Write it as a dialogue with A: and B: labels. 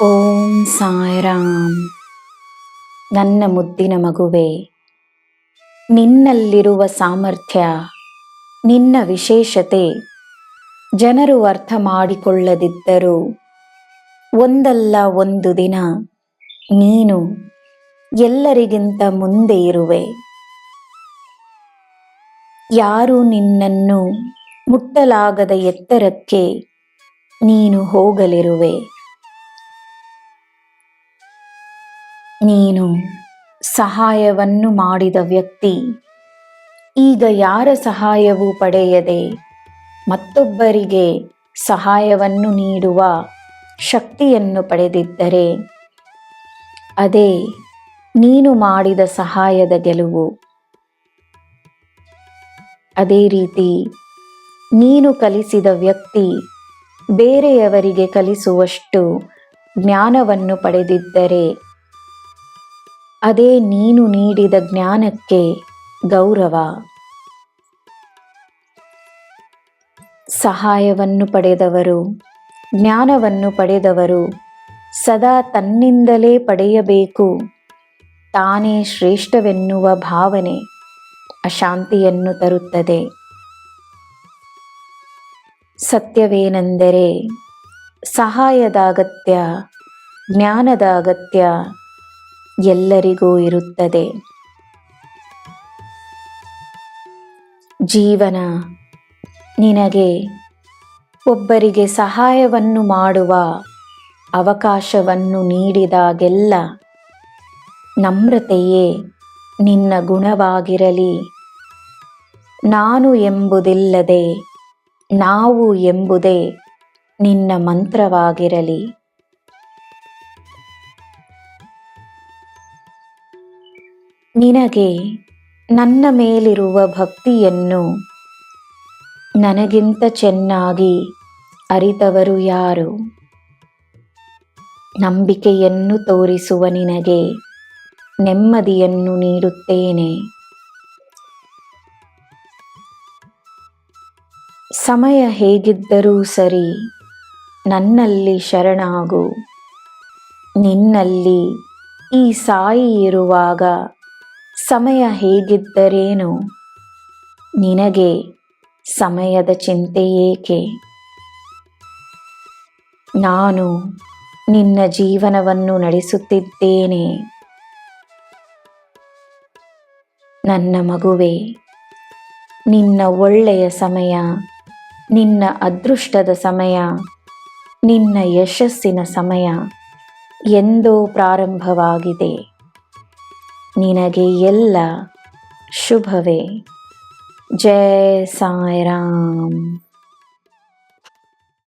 A: ಓಂ ಸಾಯಿರಾಮ್. ನನ್ನ ಮುದ್ದಿನ ಮಗುವೆ, ನಿನ್ನಲ್ಲಿರುವ ಸಾಮರ್ಥ್ಯ, ನಿನ್ನ ವಿಶೇಷತೆ ಜನರು ಅರ್ಥ ಮಾಡಿಕೊಳ್ಳದಿದ್ದರೂ ಒಂದಲ್ಲ ಒಂದು ದಿನ ನೀನು ಎಲ್ಲರಿಗಿಂತ ಮುಂದೆ ಇರುವೆ. ಯಾರೂ ನಿನ್ನನ್ನು ಮುಟ್ಟಲಾಗದ ಎತ್ತರಕ್ಕೆ ನೀನು ಹೋಗಲಿರುವೆ. ನೀನು ಸಹಾಯವನ್ನು ಮಾಡಿದ ವ್ಯಕ್ತಿ ಈಗ ಯಾರ ಸಹಾಯವೂ ಪಡೆಯದೆ ಮತ್ತೊಬ್ಬರಿಗೆ ಸಹಾಯವನ್ನು ನೀಡುವ ಶಕ್ತಿಯನ್ನು ಪಡೆದಿದ್ದರೆ ಅದೇ ನೀನು ಮಾಡಿದ ಸಹಾಯದ ಗೆಲುವು. ಅದೇ ರೀತಿ ನೀನು ಕಲಿಸಿದ ವ್ಯಕ್ತಿ ಬೇರೆಯವರಿಗೆ ಕಲಿಸುವಷ್ಟು ಜ್ಞಾನವನ್ನು ಪಡೆದಿದ್ದರೆ ಅದೇ ನೀನು ನೀಡಿದ ಜ್ಞಾನಕ್ಕೆ ಗೌರವ. ಸಹಾಯವನ್ನು ಪಡೆದವರು, ಜ್ಞಾನವನ್ನು ಪಡೆದವರು ಸದಾ ತನ್ನಿಂದಲೇ ಪಡೆಯಬೇಕು, ತಾನೇ ಶ್ರೇಷ್ಠವೆನ್ನುವ ಭಾವನೆ ಅಶಾಂತಿಯನ್ನು ತರುತ್ತದೆ. ಸತ್ಯವೇನೆಂದರೆ ಸಹಾಯದ ಅಗತ್ಯ, ಜ್ಞಾನದ ಅಗತ್ಯ ಎಲ್ಲರಿಗೂ ಇರುತ್ತದೆ. ಜೀವನ ನಿನಗೆ ಒಬ್ಬರಿಗೆ ಸಹಾಯವನ್ನು ಮಾಡುವ ಅವಕಾಶವನ್ನು ನೀಡಿದಾಗೆಲ್ಲ ನಮ್ರತೆಯೇ ನಿನ್ನ ಗುಣವಾಗಿರಲಿ. ನಾನು ಎಂಬುದಿಲ್ಲದೆ ನಾವು ಎಂಬುದೇ ನಿನ್ನ ಮಂತ್ರವಾಗಿರಲಿ. ನಿನಗೆ ನನ್ನ ಮೇಲಿರುವ ಭಕ್ತಿಯನ್ನು ನನಗಿಂತ ಚೆನ್ನಾಗಿ ಅರಿತವರು ಯಾರು? ನಂಬಿಕೆಯನ್ನು ತೋರಿಸುವ ನಿನಗೆ ನೆಮ್ಮದಿಯನ್ನು ನೀಡುತ್ತೇನೆ. ಸಮಯ ಹೇಗಿದ್ದರೂ ಸರಿ, ನನ್ನಲ್ಲಿ ಶರಣಾಗು. ನಿನ್ನಲ್ಲಿ ಈ ಸಾಯಿ ಇರುವಾಗ ಸಮಯ ಹೇಗಿದ್ದರೇನು? ನಿನಗೆ ಸಮಯದ ಚಿಂತೆ ಏಕೆ? ನಾನು ನಿನ್ನ ಜೀವನವನ್ನು ನಡೆಸುತ್ತಿದ್ದೇನೆ. ನನ್ನ ಮಗುವೆ, ನಿನ್ನ ಒಳ್ಳೆಯ ಸಮಯ, ನಿನ್ನ ಅದೃಷ್ಟದ ಸಮಯ, ನಿನ್ನ ಯಶಸ್ಸಿನ ಸಮಯ ಎಂದೋ ಪ್ರಾರಂಭವಾಗಿದೆ. ನಿನಗೆ ಎಲ್ಲ ಶುಭವೇ. ಜೈ ಸಾಯಿರಾಮ್.